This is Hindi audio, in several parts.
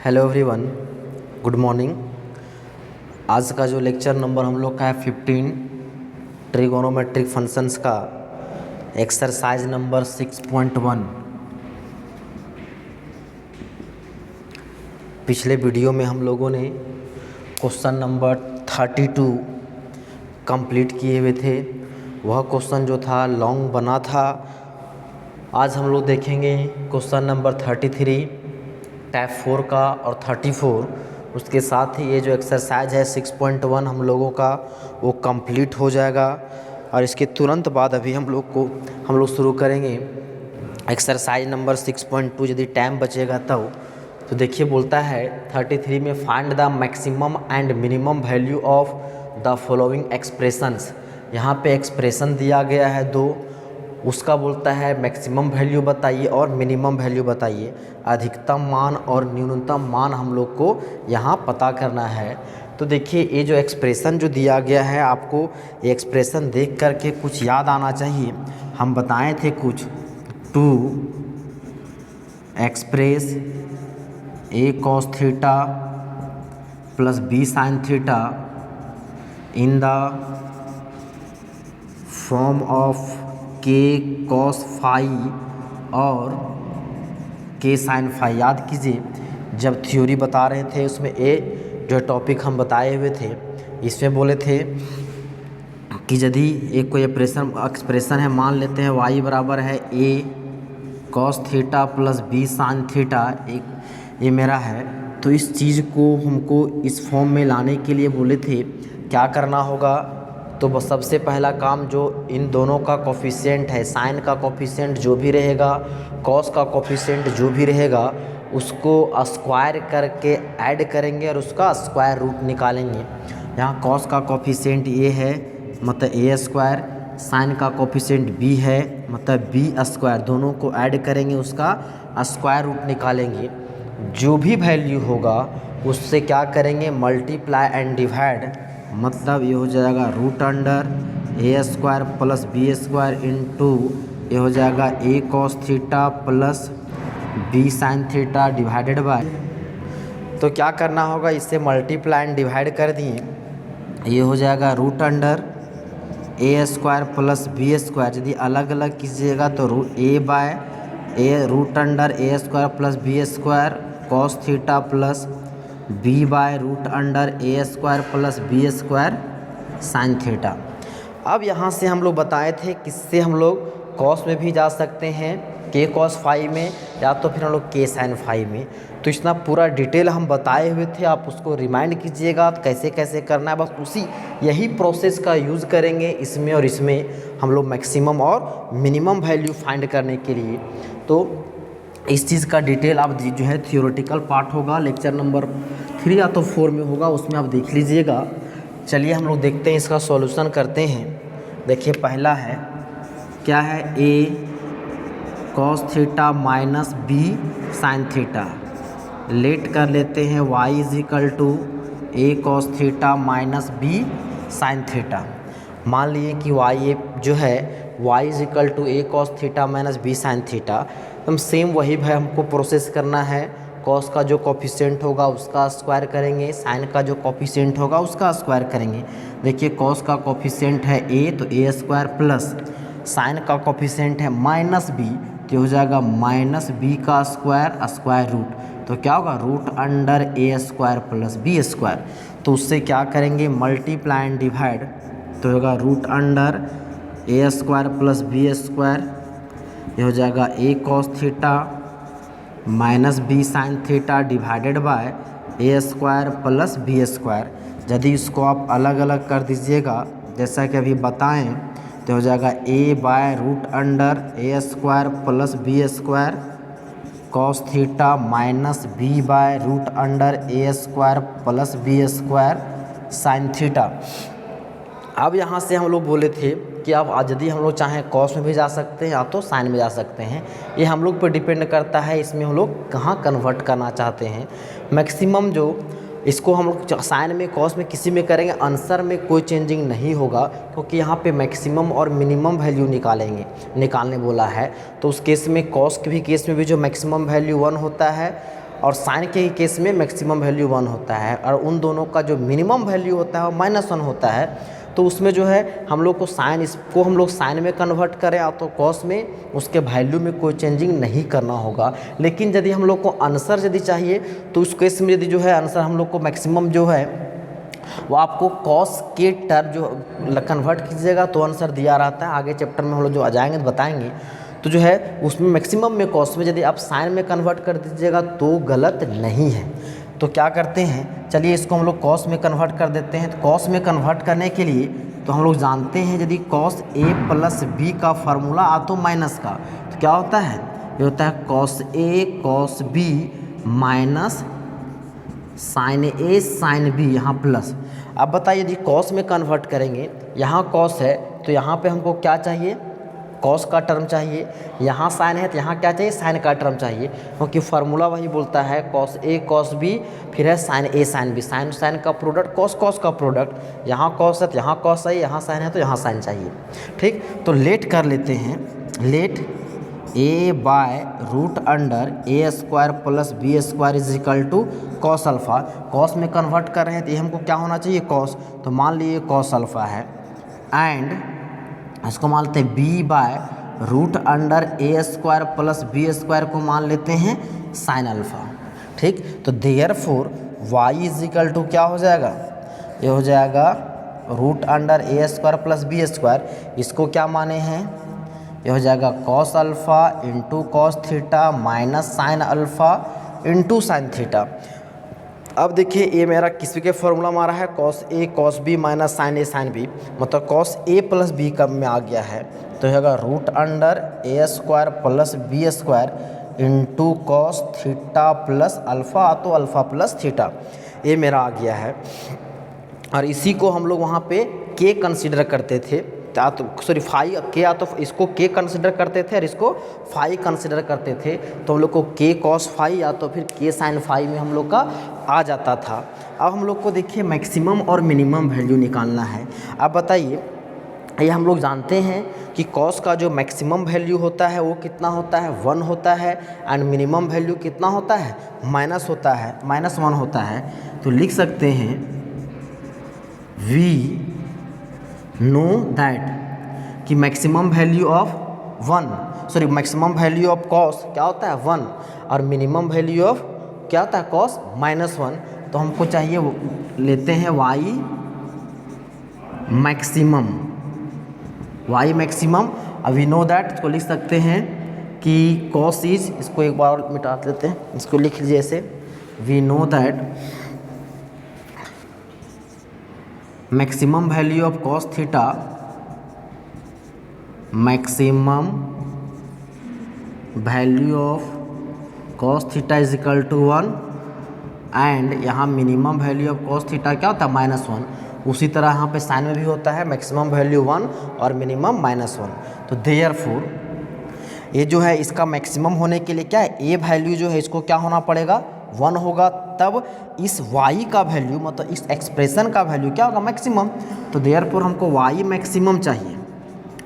Hello everyone, good morning. आज का जो लेक्चर नंबर हम लोग का है 15 ट्रिगोनोमेट्रिक फंक्शंस का एक्सरसाइज नंबर 6.1। पिछले वीडियो में हम लोगों ने क्वेश्चन नंबर 32 कंप्लीट किए हुए थे। वह क्वेश्चन जो था लॉन्ग बना था। आज हम लोग देखेंगे क्वेश्चन नंबर 33 टाइप 4 का और 34। उसके साथ ही ये जो एक्सरसाइज है 6.1 हम लोगों का वो कंप्लीट हो जाएगा। और इसके तुरंत बाद अभी हम लोग शुरू करेंगे एक्सरसाइज नंबर 6.2 यदि टाइम बचेगा तब। तो देखिए बोलता है 33 में find the maximum and minimum value of the following expressions. यहाँ पे एक्सप्रेशन दिया गया है दो, उसका बोलता है मैक्सिमम वैल्यू बताइए और मिनिमम वैल्यू बताइए। अधिकतम मान और न्यूनतम मान हम लोग को यहाँ पता करना है। तो देखिए ये जो एक्सप्रेशन जो दिया गया है, आपको ये एक्सप्रेशन देख करके कुछ याद आना चाहिए। हम बताए थे कुछ, to express a cos theta plus B sine theta in the form of k cos phi और के साइन फाई। याद कीजिए जब थ्योरी बता रहे थे उसमें ए जो टॉपिक हम बताए हुए थे, इसमें बोले थे कि यदि एक कोई एक्सप्रेशन है, मान लेते हैं y बराबर है A cos theta plus B sine theta, एक ये मेरा है। तो इस चीज़ को हमको इस फॉर्म में लाने के लिए बोले थे क्या करना होगा। तो बस सबसे पहला काम, जो इन दोनों का कोफिशिएंट है, साइन का कोफिशिएंट जो भी रहेगा, कॉस का कोफिशिएंट जो भी रहेगा, उसको स्क्वायर करके ऐड करेंगे और उसका स्क्वायर रूट निकालेंगे। यहाँ कॉस का कोफिशिएंट ये है मतलब ए स्क्वायर, साइन का कोफिशिएंट बी है मतलब बी स्क्वायर, दोनों को ऐड करेंगे, उसका स्क्वायर रूट निकालेंगे। जो भी वैल्यू होगा उससे क्या करेंगे, मल्टीप्लाई एंड डिवाइड, मतलब ये हो जाएगा रूट अंडर ए square plus B square into ये हो जाएगा A cos theta plus B sine theta divided by. तो क्या करना होगा, इससे मल्टीप्लाई एंड डिवाइड कर दिए, ये हो जाएगा रूट अंडर ए स्क्वायर प्लस बी स्क्वायर। यदि अलग अलग कीजिएगा तो A by A root under A square plus B square cos theta plus B by root under A square plus B square sine theta. अब यहाँ से हम लोग बताए थे किससे हम लोग कॉस में भी जा सकते हैं, के कॉस फाई में, या तो फिर हम लोग के साइन फाई में। तो इतना पूरा डिटेल हम बताए हुए थे, आप उसको रिमाइंड कीजिएगा कैसे कैसे करना है। बस यही प्रोसेस का यूज़ करेंगे इसमें और इसमें हम लोग मैक्सिमम और मिनिमम वैल्यू फाइंड करने के लिए। तो इस चीज़ का डिटेल आप जो है थियोरेटिकल पार्ट होगा, लेक्चर नंबर 3 या तो 4 में होगा, उसमें आप देख लीजिएगा। चलिए हम लोग देखते हैं, इसका सॉल्यूशन करते हैं। देखिए पहला है क्या है, A cos theta minus B sine theta. Let कर लेते हैं y is equal to A cos theta minus B sine theta. मान लिए कि y जो है y is equal to A cos theta minus B sine theta. हम सेम वही है हमको प्रोसेस करना है। कॉस का जो कोफिशिएंट होगा उसका स्क्वायर करेंगे, साइन का जो कोफिशिएंट होगा उसका स्क्वायर करेंगे। देखिए कॉस का कोफिशिएंट है ए तो ए स्क्वायर प्लस साइन का कोफिशिएंट है माइनस बी तो हो जाएगा माइनस बी का स्क्वायर स्क्वायर रूट। तो क्या होगा, रूट अंडर ए स्क्वायर प्लस बी स्क्वायर। तो उससे क्या करेंगे, मल्टीप्लाई एंड डिवाइड, तो होगा रूट अंडर ए स्क्वायर प्लस बी स्क्वायर, ये हो जाएगा A cos theta minus B sine theta divided by A square plus B square. यदि इसको आप अलग अलग कर दीजिएगा जैसा कि अभी बताएं तो हो जाएगा A by root under A square plus B square cos theta minus B by root under A square plus B square sine theta. अब यहाँ से हम लोग बोले थे कि अब यदि हम लोग चाहें कॉस में भी जा सकते हैं या तो साइन में जा सकते हैं, ये हम लोग पर डिपेंड करता है इसमें हम लोग कहाँ कन्वर्ट करना चाहते हैं। मैक्सिमम जो इसको हम लोग साइन में कॉस में किसी में करेंगे, आंसर में कोई चेंजिंग नहीं होगा क्योंकि यहाँ पे मैक्सिमम और मिनिमम वैल्यू निकालने बोला है। तो उस केस में कॉस के भी केस में भी जो मैक्सिमम वैल्यू 1 होता है और साइन के केस में मैक्सिमम वैल्यू 1 होता है, और उन दोनों का जो मिनिमम वैल्यू होता है वो -1 होता है। तो उसमें जो है हम लोग को साइन, इसको हम लोग साइन में कन्वर्ट करें या तो कॉस में, उसके वैल्यू में कोई चेंजिंग नहीं करना होगा। लेकिन यदि हम लोग को आंसर यदि चाहिए तो उस केस में यदि जो है आंसर हम लोग को मैक्सिमम जो है वो आपको कॉस के टर्म जो कन्वर्ट कीजिएगा तो आंसर दिया रहता है। आगे चैप्टर में हम लोग जो आ जाएंगे तो बताएंगे। तो जो है उसमें मैक्सिमम में कॉस में यदि आप साइन में कन्वर्ट कर दीजिएगा तो गलत नहीं है। तो क्या करते हैं, चलिए इसको हम लोग कॉस में कन्वर्ट कर देते हैं। तो कॉस में कन्वर्ट करने के लिए तो हम लोग जानते हैं यदि कॉस ए प्लस बी का फार्मूला आ तो माइनस का, तो क्या होता है, ये होता है cos a cos B minus sine A sine B, यहाँ प्लस। अब बताइए यदि कॉस में कन्वर्ट करेंगे, यहाँ कॉस है तो यहाँ पे हमको क्या चाहिए, कॉस का टर्म चाहिए। यहाँ साइन है तो यहाँ क्या चाहिए, साइन का टर्म चाहिए, क्योंकि फार्मूला वही बोलता है कॉस ए कॉस बी, फिर है sine A sine B, sign sign का प्रोडक्ट कॉस कॉस का प्रोडक्ट। यहाँ कॉस है तो यहाँ कॉस चाहिए, यहाँ साइन है तो यहाँ साइन चाहिए। ठीक, तो लेट कर लेते हैं, let a by root under A square plus B square is equal to cos alpha. Cos में कन्वर्ट कर रहे हैं तो ये हमको क्या होना चाहिए, कॉस। तो मान लीजिए कॉस अल्फ़ा है, एंड इसको मान लेते हैं b by root under A square plus B square को मान लेते हैं साइन अल्फ़ा। ठीक, तो therefore y is equal to क्या हो जाएगा, ये हो जाएगा रूट अंडर ए स्क्वायर प्लस बी स्क्वायर, इसको क्या माने हैं, ये हो जाएगा cos alpha into cos theta minus sine alpha into sine theta. अब देखिए ये मेरा किसी के फॉर्मूला मारा है cos a cos B minus sine A sine B, मतलब कॉस ए प्लस बी कब में आ गया है, तो होगा रूट अंडर ए square plus B square into cos theta plus alpha, तो अल्फ़ा प्लस थीटा, ये मेरा आ गया है। और इसी को हम लोग वहाँ पे के कंसीडर करते थे, तो सॉरी फाई के, या तो इसको के कंसिडर करते थे और इसको फाई कंसिडर करते थे, तो हम लोग को के कॉस फाई या तो फिर के साइन फाई में हम लोग का आ जाता था। अब हम लोग को देखिए मैक्सिमम और मिनिमम वैल्यू निकालना है। अब बताइए, ये हम लोग जानते हैं कि कॉस का जो मैक्सिमम वैल्यू होता है वो कितना होता है, 1 होता है, एंड मिनिमम वैल्यू कितना होता है, माइनस होता है, -1 होता है। तो लिख सकते हैं वी नो दैट कि maximum value of maximum value of cos क्या होता है 1, और मिनिमम वैल्यू ऑफ क्या होता है कॉस -1। तो हमको चाहिए वो लेते हैं वाई मैक्सिमम। अब वी नो दैट, इसको लिख सकते हैं कि कॉस इज, इसको एक बार और मिटा लेते हैं, इसको लिख लीजिए ऐसे, we know that maximum value of cos theta, maximum value of cos theta is equal to 1, and यहाँ minimum value of cos theta क्या होता है -1। उसी तरह यहाँ पे साइन में भी होता है मैक्सिमम वैल्यू 1 और मिनिमम -1। तो देयरफॉर ये जो है इसका मैक्सिमम होने के लिए क्या है, ए वैल्यू जो है इसको क्या होना पड़ेगा, 1 होगा, तब इस y का वैल्यू मतलब इस एक्सप्रेशन का वैल्यू क्या होगा, मैक्सिमम। तो देयरफॉर हमको y मैक्सिमम चाहिए,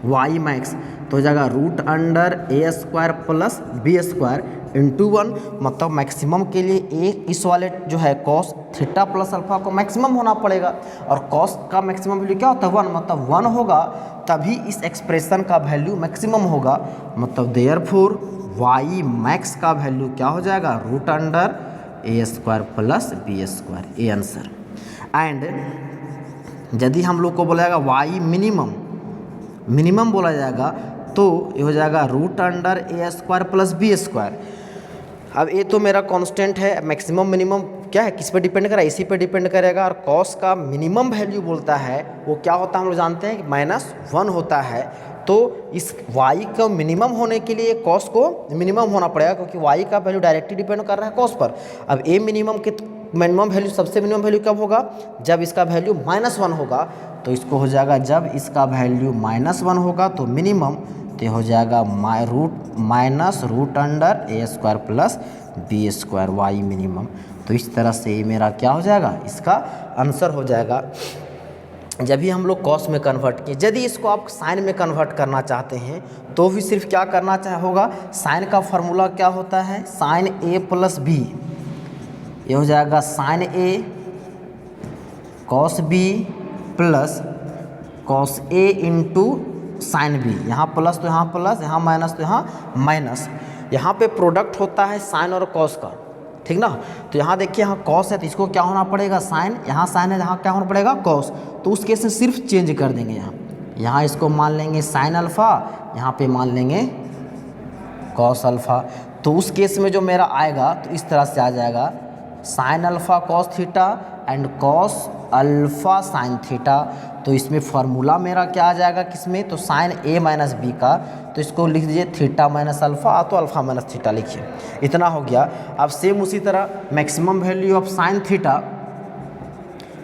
y मैक्स तो हो जाएगा रूट अंडर ए square plus B square into 1, मतलब मैक्सिमम के लिए ए इस वाले जो है कॉस थीटा प्लस अल्फा को मैक्सिमम होना पड़ेगा, और कॉस का मैक्सिमम वैल्यू क्या होता है 1, मतलब 1 होगा तभी इस एक्सप्रेशन का वैल्यू मैक्सिमम होगा। मतलब देयरफॉर y मैक्स का वैल्यू क्या हो जाएगा, रूट अंडर ए स्क्वायर प्लस बी स्क्वायर, ये आंसर। एंड यदि हम लोग को बोला जाएगा वाई मिनिमम बोला जाएगा तो ये हो जाएगा रूट अंडर ए स्क्वायर प्लस बी स्क्वायर। अब ये तो मेरा कांस्टेंट है, मैक्सिमम मिनिमम क्या है, किस पे डिपेंड करेगा, इसी पे डिपेंड करेगा। और कॉस का मिनिमम वैल्यू बोलता है वो क्या होता है, हम लोग जानते हैं कि -1 होता है। तो इस y का मिनिमम होने के लिए कॉस को मिनिमम होना पड़ेगा, क्योंकि y का वैल्यू डायरेक्टली डिपेंड कर रहा है कॉस पर। अब ए मिनिमम वैल्यू सबसे मिनिमम वैल्यू कब होगा, जब इसका वैल्यू -1 होगा। तो इसको हो जाएगा जब इसका वैल्यू -1 होगा तो मिनिमम, तो हो जाएगा रूट अंडर ए square plus B square Y minimum. तो इस तरह से ये मेरा क्या हो जाएगा, इसका आंसर हो जाएगा जब भी हम लोग कॉस में कन्वर्ट किए। यदि इसको आप साइन में कन्वर्ट करना चाहते हैं तो भी सिर्फ क्या करना होगा, साइन का फार्मूला क्या होता है, साइन ए प्लस बी, ये हो जाएगा sign a cos B plus cos A into sine B. यहाँ प्लस तो यहाँ प्लस, यहाँ माइनस तो यहाँ माइनस। यहाँ पे प्रोडक्ट होता है साइन और कॉस का, ठीक ना। तो यहाँ देखिए यहाँ कॉस है तो इसको क्या होना पड़ेगा साइन, यहाँ साइन है यहाँ क्या होना पड़ेगा कॉस। तो उस केस में सिर्फ चेंज कर देंगे, यहाँ इसको मान लेंगे साइन अल्फ़ा, यहाँ पे मान लेंगे कॉस अल्फ़ा। तो उस केस में जो मेरा आएगा तो इस तरह से आ जाएगा sine alpha cos theta and cos alpha sine theta. तो इसमें फार्मूला मेरा क्या आ जाएगा किसमें, तो साइन ए माइनस बी का। तो इसको लिख दीजिए थीटा माइनस अल्फ़ा, तो अल्फ़ा माइनस थीटा लिखिए, इतना हो गया। अब सेम उसी तरह maximum value of sine theta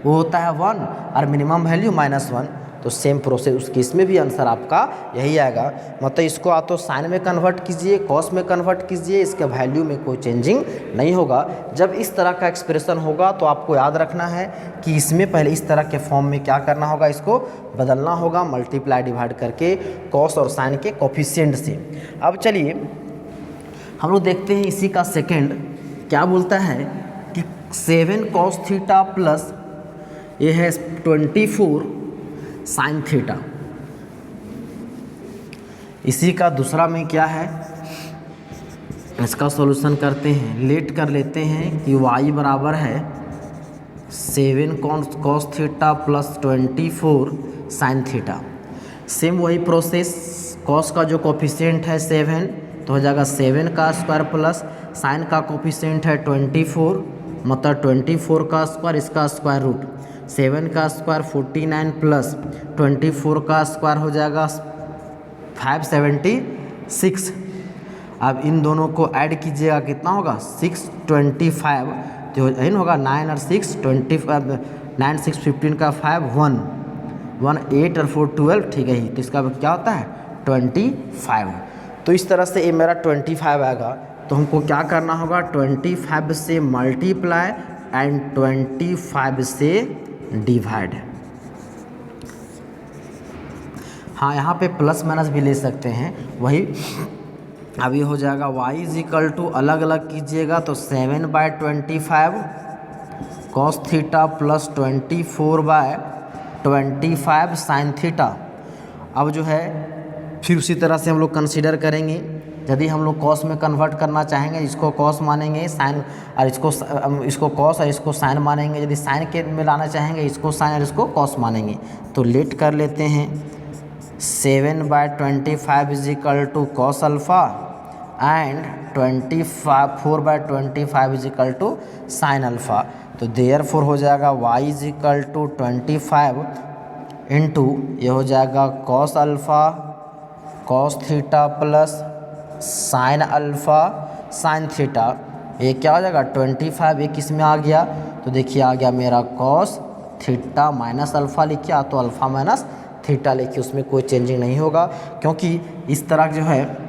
वो होता है 1 और मिनिमम वैल्यू -1। तो सेम प्रोसेस उस केस में भी आंसर आपका यही आएगा। मतलब इसको या तो साइन में कन्वर्ट कीजिए, कॉस में कन्वर्ट कीजिए, इसके वैल्यू में कोई चेंजिंग नहीं होगा। जब इस तरह का एक्सप्रेशन होगा तो आपको याद रखना है कि इसमें पहले इस तरह के फॉर्म में क्या करना होगा, इसको बदलना होगा मल्टीप्लाई डिवाइड करके कॉस और साइन के कोफिशिएंट से। अब चलिए हम लोग देखते हैं इसी का सेकेंड क्या बोलता है कि 7 कॉस थीटा प्लस ये है 24 साइन थीटा। इसी का दूसरा में क्या है, इसका सॉल्यूशन करते हैं। लेट कर लेते हैं कि y बराबर है 7 cos theta plus 24 sine theta. Same वही प्रोसेस, कॉस का जो कोफिशिएंट है 7 तो हो जाएगा 7 का स्क्वायर प्लस साइन का कोफिशिएंट है 24, मतलब 24 का स्क्वायर, इसका स्क्वायर रूट 7 का स्क्वायर 49 प्लस 24 का स्क्वायर हो जाएगा 576। अब इन दोनों को ऐड कीजिएगा कितना होगा 625, तो यही होगा 9 और 6 25, 9 6 15 का 5 1 1 8 और 4 12, ठीक है ही। तो इसका क्या होता है 25। तो इस तरह से ये मेरा 25 आएगा। तो हमको क्या करना होगा 25 से मल्टीप्लाई एंड 25 से डिवाइड। हाँ यहाँ पे प्लस माइनस भी ले सकते हैं वही। अब ये हो जाएगा y इज इक्वल टू अलग अलग कीजिएगा तो 7/25 cos theta plus 24/25 sign theta. अब जो है फिर उसी तरह से हम लोग कंसीडर करेंगे। यदि हम लोग कॉस में कन्वर्ट करना चाहेंगे, इसको कॉस मानेंगे साइन और इसको कॉस और इसको साइन मानेंगे। यदि साइन के में लाना चाहेंगे इसको साइन और इसको कॉस मानेंगे। तो लेट कर लेते हैं 7/25 is equal to cos alpha and 4/25 is equal to sine alpha. तो देयरफॉर हो जाएगा y is equal to 25 into ये हो जाएगा cos alpha cos theta plus sine alpha sine theta. ये क्या हो जाएगा 25, ये किस में आ गया, तो देखिए आ गया मेरा कॉस थीटा माइनस अल्फ़ा लिखिए, तो अल्फ़ा माइनस थीटा लिखिए, उसमें कोई चेंजिंग नहीं होगा। क्योंकि इस तरह जो है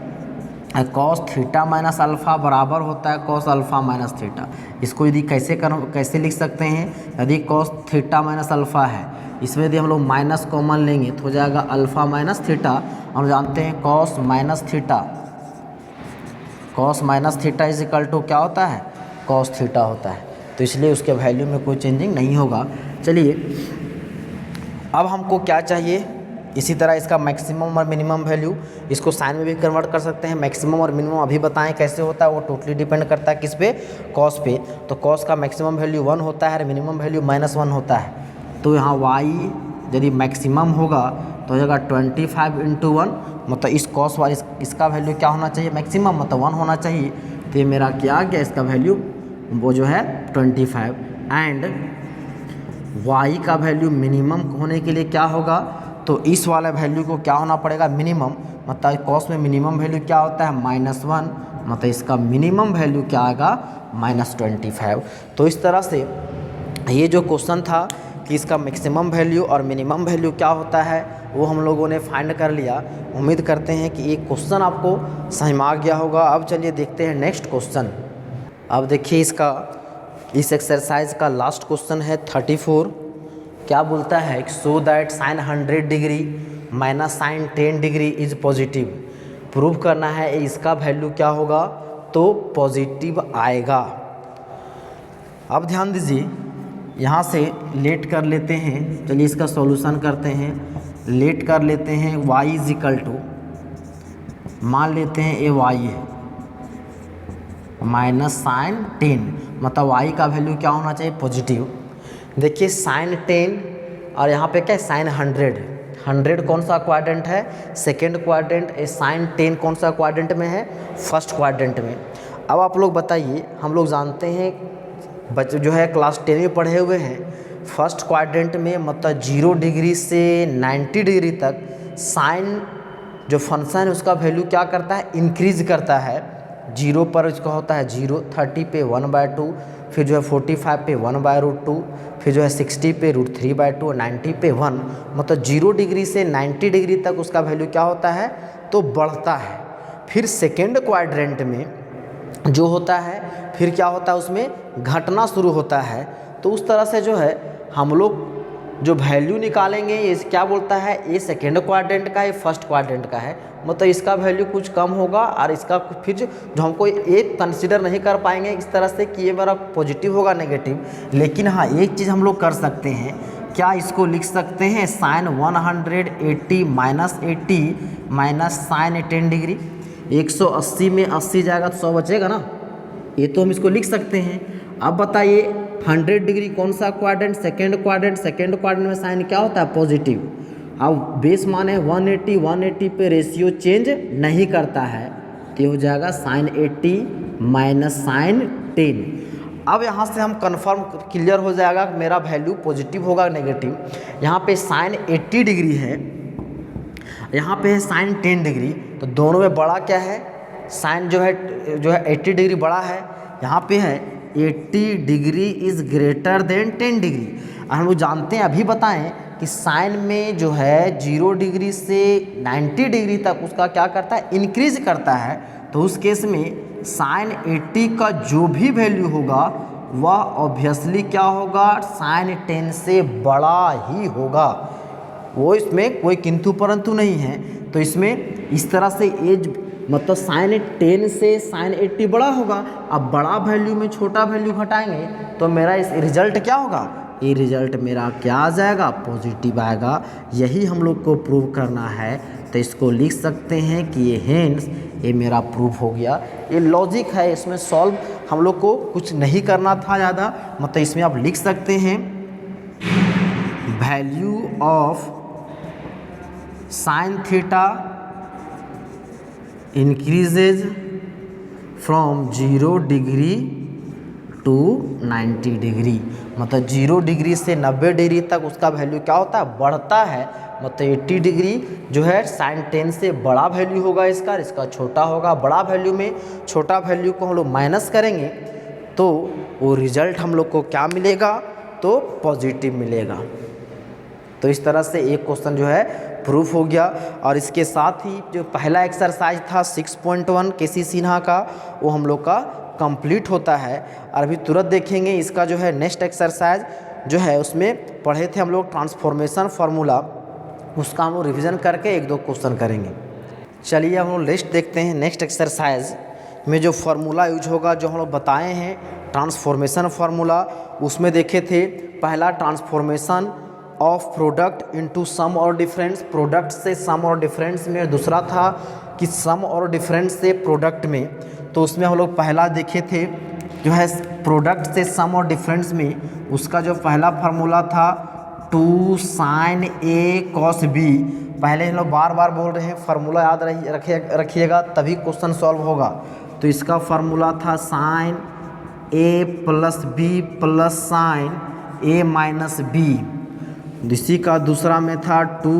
कॉस थीटा माइनस अल्फ़ा बराबर होता है कॉस अल्फ़ा माइनस थीटा। इसको यदि कैसे लिख सकते हैं, यदि कॉस थीटा माइनस अल्फ़ा है, इसमें यदि हम लोग माइनस कॉमन लेंगे तो हो जाएगा अल्फ़ा माइनस थीटा। हम जानते हैं cos minus theta is equal to क्या होता है कॉस थीटा होता है। तो इसलिए उसके वैल्यू में कोई चेंजिंग नहीं होगा। चलिए अब हमको क्या चाहिए, इसी तरह इसका मैक्सिमम और मिनिमम वैल्यू, इसको साइन में भी कन्वर्ट कर सकते हैं। मैक्सिमम और मिनिमम अभी बताएं कैसे होता है, वो टोटली डिपेंड करता है किस पे, कॉस पे। तो कॉस का मैक्सिमम वैल्यू 1 होता है और मिनिमम वैल्यू -1 होता है। तो यहाँ y यदि मैक्सिमम होगा तो हो जाएगा 25 इंटू 1, मतलब इस कॉस वाली इसका वैल्यू क्या होना चाहिए मैक्सिमम, मतलब 1 होना चाहिए। तो ये मेरा क्या आ गया, इसका वैल्यू वो जो है 25 एंड y का वैल्यू मिनिमम होने के लिए क्या होगा, तो इस वाला वैल्यू को क्या होना पड़ेगा मिनिमम, मतलब कॉस में मिनिमम वैल्यू क्या होता है -1, मतलब इसका मिनिमम वैल्यू क्या आएगा -25। तो इस तरह से ये जो क्वेश्चन था कि इसका मैक्सिमम वैल्यू और मिनिमम वैल्यू क्या होता है वो हम लोगों ने फाइंड कर लिया। उम्मीद करते हैं कि ये क्वेश्चन आपको समझ में आ गया होगा। अब चलिए देखते हैं नेक्स्ट क्वेश्चन। अब देखिए इस एक्सरसाइज का लास्ट क्वेश्चन है 34। क्या बोलता है, so that sine 100 degree minus sine 10 degree is positive. Prove करना है इसका वैल्यू क्या होगा, तो पॉजिटिव आएगा। अब ध्यान दीजिए, यहाँ से लेट कर लेते हैं, चलिए इसका सॉल्यूशन करते हैं। लेट कर लेते हैं y इज इक्वल टू, मान लेते हैं ये y है माइनस साइन 10, मतलब y का वैल्यू क्या होना चाहिए, पॉजिटिव। देखिए साइन 10 और यहाँ पे क्या है, साइन 100 कौन सा क्वाड्रेंट है, सेकेंड क्वाड्रेंट। ए साइन 10 कौन सा क्वाड्रेंट में है, फर्स्ट क्वाड्रेंट में। अब आप लोग बताइए, हम लोग जानते हैं बच्चे जो है क्लास 10 में पढ़े हुए हैं, फर्स्ट क्वाड्रेंट में मतलब 0 डिग्री से 90 डिग्री तक साइन जो फंक्शन है उसका वैल्यू क्या करता है, इंक्रीज करता है। 0 पर इसका होता है 0, 30 पे 1/2, फिर जो है 45 पे 1/√2, फिर जो है 60 पे √3/2 और 90 पे 1, मतलब 0 डिग्री से 90 डिग्री तक उसका वैल्यू क्या होता है, तो बढ़ता है। फिर सेकेंड क्वाड्रेंट में जो होता है फिर क्या होता है, उसमें घटना शुरू होता है। तो उस तरह से जो है हम लोग जो वैल्यू निकालेंगे, ये क्या बोलता है, ये सेकेंड क्वाड्रेंट का है, ये फर्स्ट क्वाड्रेंट का है, मतलब इसका वैल्यू कुछ कम होगा और इसका फिर जो हमको एक कंसिडर नहीं कर पाएंगे इस तरह से कि ये मेरा पॉजिटिव होगा नेगेटिव। लेकिन हाँ एक चीज़ हम लोग कर सकते हैं, क्या इसको लिख सकते हैं sine 180 minus 80 minus sine 10 degree. 180 में 80 जाएगा तो 100 बचेगा ना, ये तो हम इसको लिख सकते हैं। अब बताइए 100 डिग्री कौन सा quadrant, second quadrant. Second quadrant में साइन क्या होता है, पॉजिटिव। अब बेस मान है 180 पे रेशियो चेंज नहीं करता है, तो ये हो जाएगा साइन 80 माइनस साइन 10। अब यहाँ से हम कंफर्म क्लियर हो जाएगा कि मेरा वैल्यू पॉजिटिव होगा नेगेटिव। यहाँ पे साइन 80 डिग्री है, यहाँ पे है साइन 10 डिग्री, तो दोनों में बड़ा क्या है, साइन जो है 80 डिग्री बड़ा है। यहाँ पे है 80 degree is greater than 10 degree. और हम लोग जानते हैं, अभी बताएं कि साइन में जो है 0 डिग्री से 90 डिग्री तक उसका क्या करता है, इंक्रीज करता है। तो उस केस में साइन 80 का जो भी वैल्यू होगा वह ऑब्वियसली क्या होगा, साइन 10 से बड़ा ही होगा। वो इसमें कोई किंतु परंतु नहीं है। तो इसमें इस तरह से एज मतलब साइन 10 से साइन 80 बड़ा होगा। अब बड़ा वैल्यू में छोटा वैल्यू घटाएंगे तो मेरा इस रिजल्ट क्या होगा, ये रिजल्ट मेरा क्या आ जाएगा, पॉजिटिव आएगा। यही हम लोग को प्रूव करना है। तो इसको लिख सकते हैं कि ये हेंस ये मेरा प्रूव हो गया। ये लॉजिक है, इसमें सॉल्व हम लोग को कुछ नहीं करना था ज़्यादा। मतलब इसमें आप लिख सकते हैं value of sine theta increases from 0 degree to 90 degree. मतलब 0 डिग्री से 90 डिग्री तक उसका वैल्यू क्या होता है, बढ़ता है। मतलब 80 डिग्री जो है साइन 10 से बड़ा वैल्यू होगा इसका छोटा होगा। बड़ा वैल्यू में छोटा वैल्यू को हम लोग माइनस करेंगे तो वो रिजल्ट हम लोग को क्या मिलेगा, तो पॉजिटिव मिलेगा। तो इस तरह से एक क्वेश्चन जो है प्रूफ हो गया। और इसके साथ ही जो पहला एक्सरसाइज था 6.1 केसी सिन्हा का, वो हम लोग का कंप्लीट होता है। और अभी तुरंत देखेंगे इसका जो है नेक्स्ट एक्सरसाइज जो है, उसमें पढ़े थे हम लोग ट्रांसफॉर्मेशन फार्मूला, उसका हम लोग रिविज़न करके 1-2 क्वेश्चन करेंगे। चलिए हम लोग लिस्ट देखते हैं। नेक्स्ट एक्सरसाइज में जो फार्मूला यूज होगा, जो हम लोग बताए हैं ट्रांसफॉर्मेशन फार्मूला, उसमें देखे थे पहला transformation of product into sum or difference, product से सम और डिफरेंस में। दूसरा था कि सम और डिफरेंस से प्रोडक्ट में। तो उसमें हम लोग पहला देखे थे जो है प्रोडक्ट से सम और डिफरेंस में, उसका जो पहला फार्मूला था 2 sin A cos B। पहले हम लोग बार बार बोल रहे हैं, फार्मूला याद रखिएगा तभी क्वेश्चन सॉल्व होगा। तो इसका फार्मूला था sin A plus B plus sin A minus B। इसी का दूसरा में था 2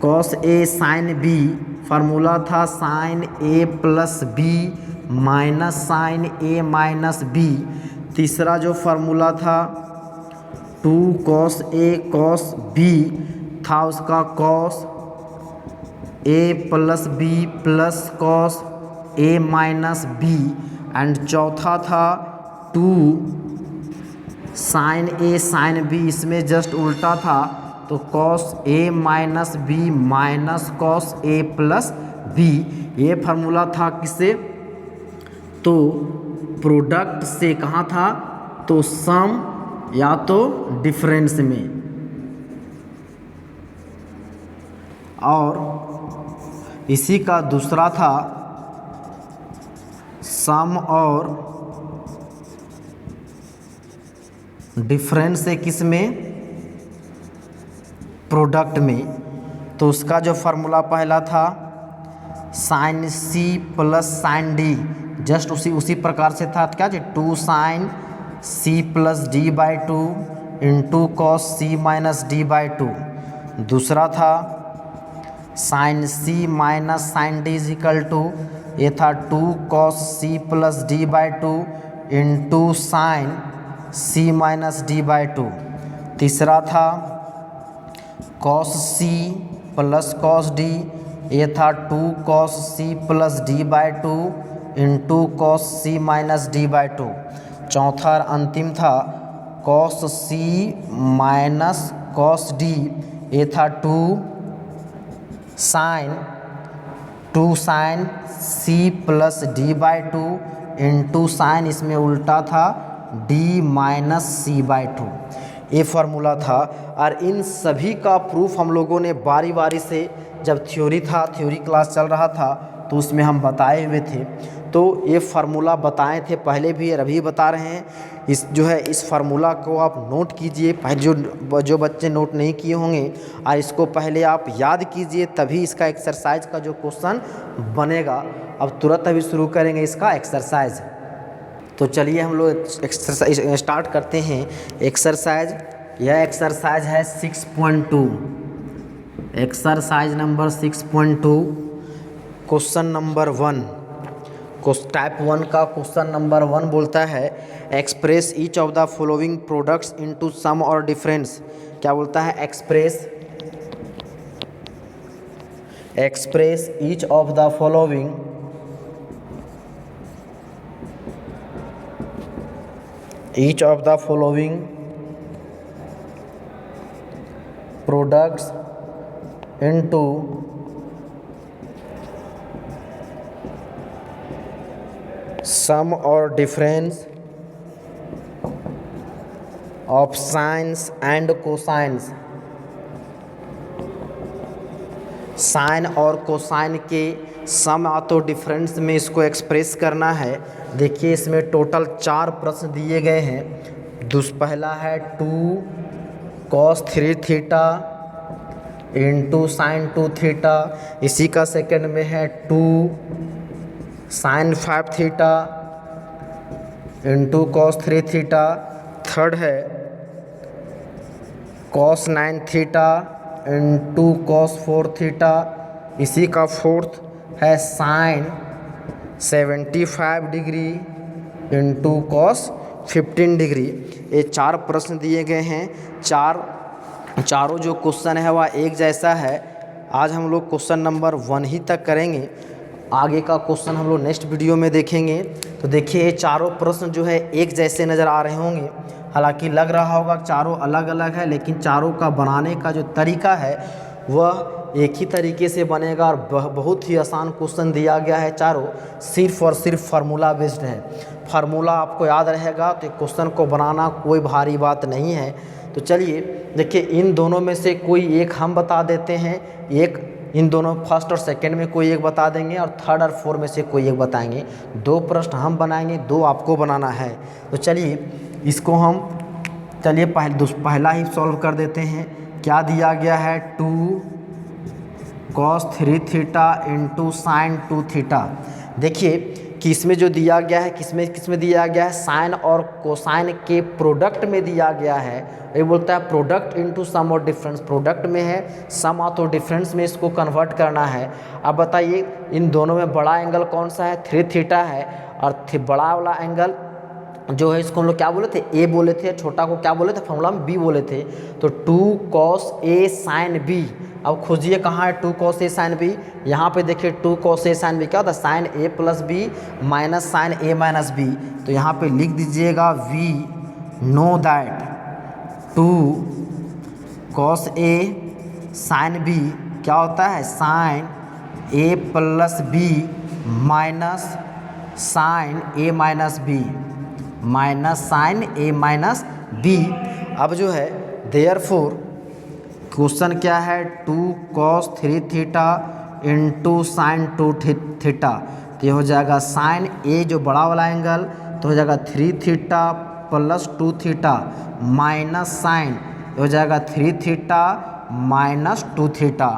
cos A sin B, formula था sin A plus B minus sin A minus B। तीसरा जो फार्मूला था 2 cos A cos B था, उसका cos A plus B plus cos A minus B। And चौथा था 2 sin A sin B, इसमें जस्ट उल्टा था, तो cos A minus B minus cos A plus B। ये फार्मूला था किससे, तो प्रोडक्ट से कहाँ था, तो सम या तो डिफरेंस में, और इसी का दूसरा था सम और डिफरेंस से किस में, प्रोडक्ट में। तो उसका जो फार्मूला पहला था sine c plus sine d, just उसी प्रकार से था क्या जी, 2 sine c plus d by 2 into cos c minus d by 2। दूसरा था sine c minus sine d is equal to, ये था 2 cos c plus d by 2 into sine c minus d by 2। तीसरा था cos c plus cos d, ये था 2 cos c plus d by 2 into cos c minus d by 2। चौथा और अंतिम था cos c minus cos d, ये था 2 sine c plus d by 2 into sine, इसमें उल्टा था डी माइनस सी बाई 2। ये फार्मूला था। और इन सभी का प्रूफ हम लोगों ने बारी बारी से, जब थ्योरी क्लास चल रहा था तो उसमें हम बताए हुए थे। तो ये फार्मूला बताए थे पहले भी और अभी बता रहे हैं। इस फार्मूला को आप नोट कीजिए, पहले जो बच्चे नोट नहीं किए होंगे, और इसको पहले आप याद कीजिए, तभी इसका एक्सरसाइज का जो क्वेश्चन बनेगा। अब तुरंत अभी शुरू करेंगे इसका एक्सरसाइज। तो चलिए हम लोग एक्सरसाइज स्टार्ट करते हैं। एक्सरसाइज, यह एक्सरसाइज है 6.2, exercise number 6.2, question number 1। Type 1 का क्वेश्चन नंबर 1 बोलता है express each of the following products into sum or difference. क्या बोलता है, express each of the following products into sum or difference of sines and cosines. Sine और कोसाइन के सम तो डिफरेंस में इसको एक्सप्रेस करना है। देखिए इसमें टोटल 4 प्रश्न दिए गए हैं। पहला है 2 cos 3 theta into sine 2 theta, इसी का सेकंड में है 2 sine 5 theta into cos 3 theta. Third है cos 9 theta into cos 4 theta, इसी का फोर्थ है sine 75 degree into cos 15 degree. ये 4 प्रश्न दिए गए हैं। चारों जो क्वेश्चन है वह एक जैसा है। आज हम लोग क्वेश्चन नंबर 1 ही तक करेंगे, आगे का क्वेश्चन हम लोग नेक्स्ट वीडियो में देखेंगे। तो देखिए ये चारों प्रश्न जो है एक जैसे नज़र आ रहे होंगे, हालांकि लग रहा होगा चारों अलग अलग है, लेकिन चारों का बनाने का जो तरीका है वह एक ही तरीके से बनेगा। और बहुत ही आसान क्वेश्चन दिया गया है, चारों सिर्फ और सिर्फ फार्मूला बेस्ड है। फार्मूला आपको याद रहेगा तो क्वेश्चन को बनाना कोई भारी बात नहीं है। तो चलिए देखिए, इन दोनों में से कोई एक हम बता देते हैं, एक इन दोनों फर्स्ट और सेकंड में कोई एक बता देंगे, और थर्ड और फोर्थ में से कोई एक बताएंगे। 2 प्रश्न हम बनाएंगे, 2 आपको बनाना है। तो चलिए इसको हम पहला ही सॉल्व कर देते हैं। क्या दिया गया है, 2 cos 3 theta into sine 2 theta. देखिए कि इसमें जो दिया गया है किसमें दिया गया है, साइन और कोसाइन के प्रोडक्ट में दिया गया है। ये बोलता है product into sum or difference, product में है, सम और डिफरेंस में इसको कन्वर्ट करना है। अब बताइए इन दोनों में बड़ा एंगल कौन सा है, 3 थीटा है, और बड़ा वाला एंगल जो है इसको हम लोग क्या बोले थे, ए बोले थे, छोटा को क्या बोले थे, फॉर्मूला में बी बोले थे। तो 2 cos A sin B। अब खोजिए कहाँ है 2 cos A sin B। यहाँ पे देखिए 2 cos A sin B क्या होता है, sine A plus b minus sine A minus B. तो यहाँ पे लिख दीजिएगा we know that 2 cos A sin B क्या होता है, sine A plus b minus sine a minus b minus sine a minus b. अब जो है देयरफॉर क्वेश्चन क्या है 2 cos 3 theta into sine 2 theta. तो ये हो जाएगा साइन ए जो बड़ा वाला एंगल तो हो जाएगा 3 theta plus 2 theta minus sine हो जाएगा 3 थीटा माइनस 2 थीटा।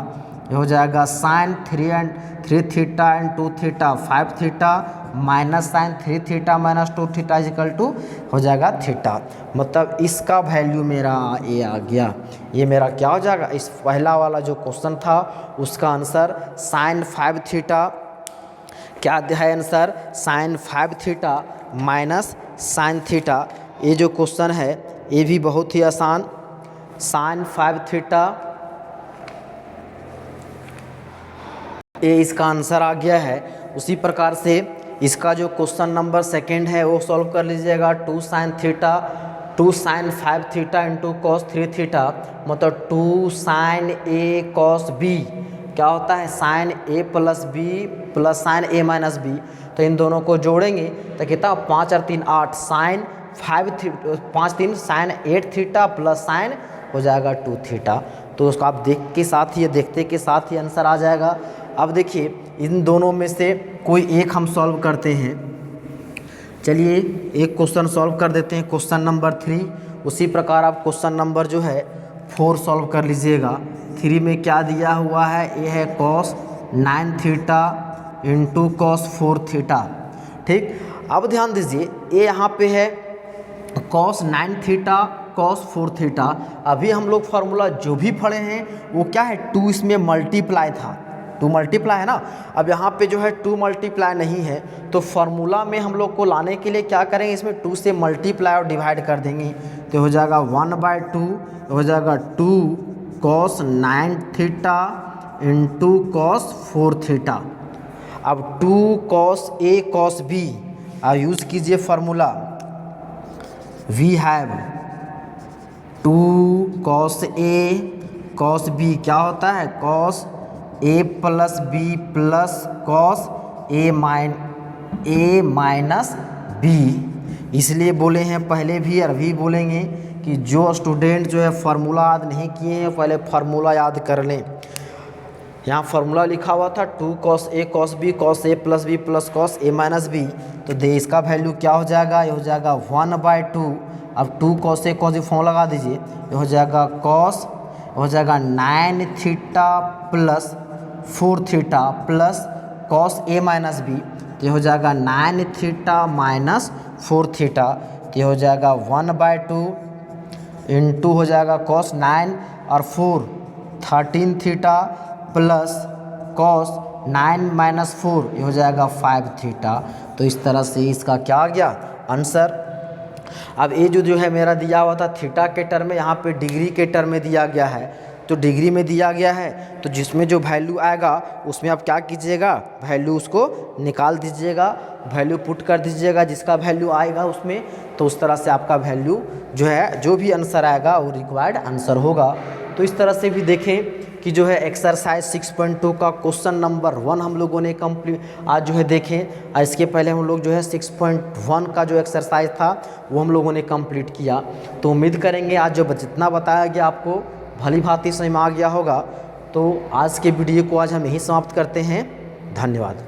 ये हो जाएगा sine 3 theta and 2 theta 5 theta minus sine 3 theta minus 2 theta is equal to हो जाएगा थीटा। मतलब इसका वैल्यू मेरा ये आ गया। ये मेरा क्या हो जाएगा, इस पहला वाला जो क्वेश्चन था उसका आंसर साइन 5 थीटा क्या है answer sine 5 theta minus sign theta. ये जो क्वेश्चन है ये भी बहुत ही आसान, साइन 5 थीटा ये इसका आंसर आ गया है। उसी प्रकार से इसका जो क्वेश्चन नंबर सेकंड है वो सॉल्व कर लीजिएगा 2 sine theta 2 sine 5 theta into cos 3 theta मतलब 2 साइन ए कॉस बी क्या होता है sine a plus b plus sine a minus B. तो इन दोनों को जोड़ेंगे तो कितना 5 और 3 8 sine 5 3 sine 8 theta plus sine हो जाएगा 2 थीटा। तो उसको आप देख के साथ ही देखते के साथ ही आंसर आ जाएगा। अब देखिए इन दोनों में से कोई एक हम सॉल्व करते हैं। चलिए एक क्वेश्चन सॉल्व कर देते हैं क्वेश्चन नंबर 3। उसी प्रकार आप क्वेश्चन नंबर जो है 4 सॉल्व कर लीजिएगा। 3 में क्या दिया हुआ है, ये है cos 9 theta into cos 4 theta. ठीक, अब ध्यान दीजिए ये यहाँ पे है कॉस 9 थीटा कॉस 4 थीटा। अभी हम लोग फार्मूला जो भी पढ़े हैं वो क्या है 2 इसमें मल्टीप्लाई था, 2 मल्टीप्लाई है ना। अब यहाँ पे जो है 2 मल्टीप्लाई नहीं है तो फार्मूला में हम लोग को लाने के लिए क्या करेंगे, इसमें 2 से मल्टीप्लाई और डिवाइड कर देंगे तो हो जाएगा 1/2 हो जाएगा 2 cos 9 theta into cos 4 theta. अब 2 cos A cos B अब यूज़ कीजिए formula we have 2 cos A cos B क्या होता है cos A plus b plus cos A minus b. इसलिए बोले हैं पहले भी और अभी बोलेंगे कि जो स्टूडेंट जो है फार्मूला याद नहीं किए हैं पहले फार्मूला याद कर लें। यहाँ फार्मूला लिखा हुआ था 2 cos A cos B cos A plus b plus cos A minus B. तो दे इसका वैल्यू क्या हो जाएगा, ये हो जाएगा 1/2। अब 2 cos A cos B form लगा दीजिए, ये हो जाएगा cos हो जाएगा 9 theta plus 4 theta plus cos ए माइनस बी। तो ये हो जाएगा 9 थीटा माइनस 4 थीटा। तो ये हो जाएगा 1/2 इंटू हो जाएगा कॉस 9 और 4 13 थीटा प्लस कॉस 9 माइनस 4 ये हो जाएगा 5 थीटा। तो इस तरह से इसका क्या आ गया आंसर। अब ये जो है मेरा दिया हुआ था थीटा के टर्म में, यहाँ पे डिग्री के टर्म में दिया गया है। तो डिग्री में दिया गया है तो जिसमें जो वैल्यू आएगा उसमें आप क्या कीजिएगा वैल्यू उसको निकाल दीजिएगा, वैल्यू पुट कर दीजिएगा जिसका वैल्यू आएगा उसमें। तो उस तरह से आपका वैल्यू जो है जो भी आंसर आएगा वो रिक्वायर्ड आंसर होगा। तो इस तरह से भी देखें कि जो है एक्सरसाइज 6.2 का क्वेश्चन नंबर 1 हम लोगों ने कंप्लीट आज जो है देखें। इसके पहले हम लोग जो है 6.1 का जो एक्सरसाइज था वो हम लोगों ने कंप्लीट किया। तो उम्मीद करेंगे आज जो जितना बताया गया आपको भली भांति समझ में आ गया होगा। तो आज के वीडियो को आज हम यहीं समाप्त करते हैं। धन्यवाद।